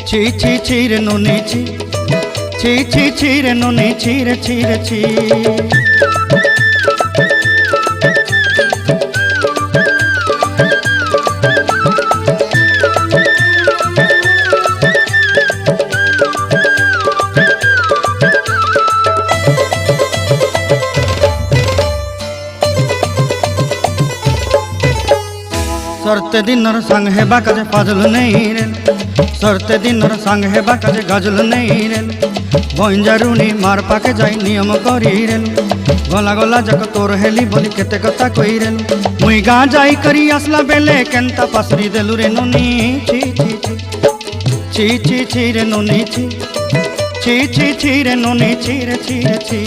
ছি ছি ছি রে নুনি ছি, ছি ছি ছি রে নুনি ছি রে ছি রে ছি। सरते दिनर संग हेबा काजे फाजल नहीं रे, सरते दिनर संग हेबा काजे गजल नहीं रे। बंजारुनी मार पाके जाई नियम करी रे, गला गला जक तोर हेली बोली केते कथा कई रे। मुई गाँ जाई करी आसला बेले केंता पासरी देलु रे नुनी छी छी छी, छी छी छी रे नुनी छी, छी छी छी रे नुनी छी रे छी रे छी।